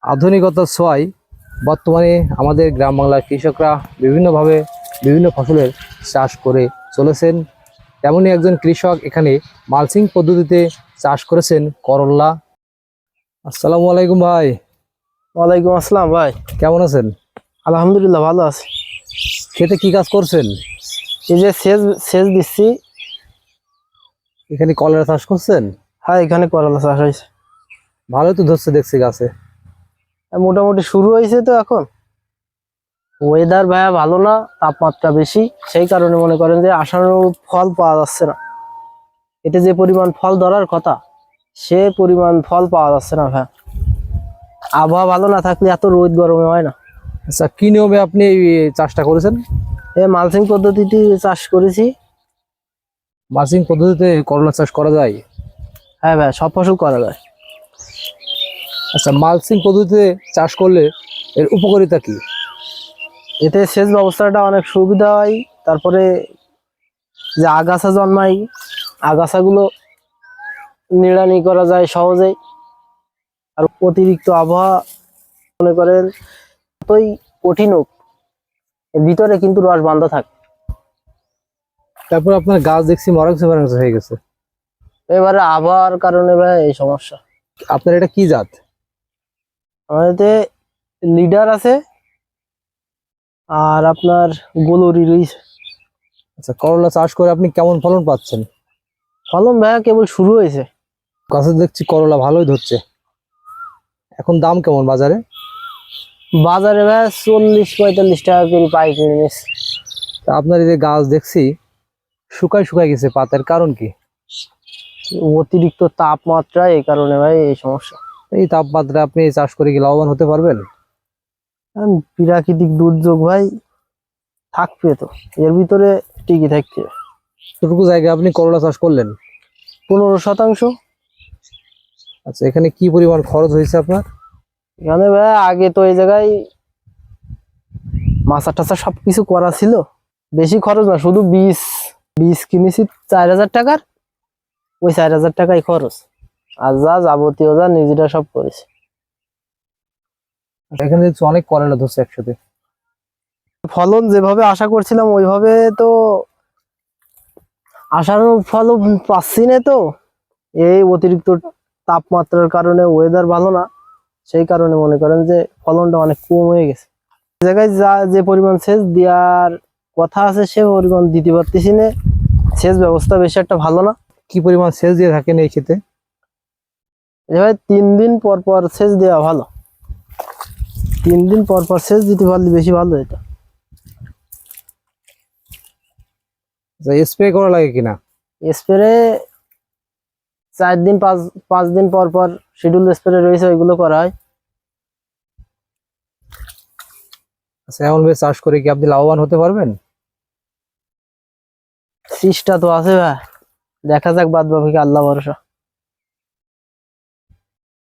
আধুনিকতার ছোঁয়ায় বর্তমানে আমাদের গ্রাম বাংলার কৃষকরা বিভিন্নভাবে বিভিন্ন ফসলের চাষ করে চলেছেন। তেমনই একজন কৃষক এখানে মালচিং পদ্ধতিতে চাষ করেছেন করল্লা। আসসালামু আলাইকুম ভাই। ওয়ালাইকুম আসসালাম ভাই। কেমন আছেন? আলহামদুলিল্লাহ ভালো আছি। খেতে কি কাজ করছেন? এই যে সেচ সেচ দিচ্ছি। এখানে কলার চাষ করছেন? হ্যাঁ, এখানে করলা চাষ হয়েছে। ভালোই তো ধরছে দেখছি গাছে। মোটামুটি শুরু হয়েছে তো এখন। ওয়েদার ভাইয়া ভালো না, তাপমাত্রা বেশি, সেই কারণে মনে করেন যে আশানুরূপ ফল পাওয়া যাচ্ছে না। এতে যে পরিমাণ ফল ধরার কথা সে পরিমাণ ফল পাওয়া যাচ্ছে না ভাইয়া। আবহাওয়া ভালো না থাকলে এত রোদ গরমে হয় না। আচ্ছা, কি নিয়মে আপনি এই চাষটা করেছেন? এই মালচিং পদ্ধতিতে চাষ করেছি। মালচিং পদ্ধতিতে করলা চাষ করা যায়? হ্যাঁ ভাইয়া, সব ফসল করা যায়। আচ্ছা, মালচিং পদ্ধতিতে চাষ করলে এর উপকারিতা কি? এতে সেচ ব্যবস্থাটা অনেক সুবিধা হয়। তারপরে যে আগাছা জন্মায়, আগাছাগুলো নিড়ানি করা যায় সহজেই। আর অতিরিক্ত আবহাওয়া মনে করেন যতই কঠিন হোক, এর ভিতরে কিন্তু রস বাঁধা থাকে। তারপর আপনার গাছ দেখছি মরাংসে মরাংসে হয়ে গেছে। এবারে আবহাওয়ার কারণে ভাই এই সমস্যা। আপনার এটা কি জাত? আমাদের লিডার আছে আর আপনার গোলরি রয়েছে। আচ্ছা, করলা চাষ করে আপনি কেমন ফলন পাচ্ছেন? ফলন ভাইয়া কেবল শুরু হয়েছে। গাছে দেখছি করলা ভালোই ধরছে। এখন দাম কেমন বাজারে? বাজারে ভাইয়া 40-45 টাকা করে পাইকারি নিচ্ছে। তা আপনার এই যে গাছ দেখছি শুকায় শুকায় গেছে, পাতার কারণ কি? অতিরিক্ত তাপমাত্রা, এই কারণে ভাই এই সমস্যা। এই তাপমাত্রা আপনি চাষ করে কি লাভবান হতে পারবেন? প্রাকৃতিক দুর্যোগ ভাই, থাকবে তো এর ভিতরে, টিকে থাকতে। কতটুকু জায়গায় আপনি করলা চাষ করলেন? 15%। আচ্ছা, এখানে কি পরিমাণ খরচ হয়েছে আপনার? এখানে ভাই আগে তো এই জায়গায় মাছা টাছা সবকিছু করা ছিল, বেশি খরচ না, শুধু বীজ বীজ কিনেছি 4000 টাকার। ওই 4000 টাকাই খরচ, আর যা যাবতীয় যা নিজেরা সব করেছি। এখানে দেখছি অনেক করলা ধরছে একসাথে। ফলন যেভাবে আশা করছিলাম ওইভাবে তো আশানুরূপ ফলন পাচ্ছি না তো। এই অতিরিক্ত তাপমাত্রার কারণে, ওয়েদার ভালো না, সেই কারণে মনে করেন যে ফলনটা অনেক কম হয়ে গেছে। জায়গায় যে পরিমাণ সেচ দেওয়ার কথা আছে সে পরিমাণ দিতে পারতেছি না। সেচ ব্যবস্থা বেশি একটা ভালো না। কি পরিমাণ সেচ দিয়ে থাকেন এই ক্ষেতে? এভাবে 3 দিন পর পর সেচ দেওয়া ভালো। 3 দিন পর পর সেচ দিতে পারলে বেশি ভালো হতো। স্প্রে করা লাগে কিনা? স্প্রে 4 দিন 5 দিন পর পর শিডিউল স্প্রে রয়েছে, ওইগুলো করা হয়। আচ্ছা, এমন ভাবে চাষ করে কি আপনি লাভবান হতে পারবেন? চেষ্টা তো আছে ভাই, দেখা যাক, বাদ বাকি আল্লাহ ভরসা।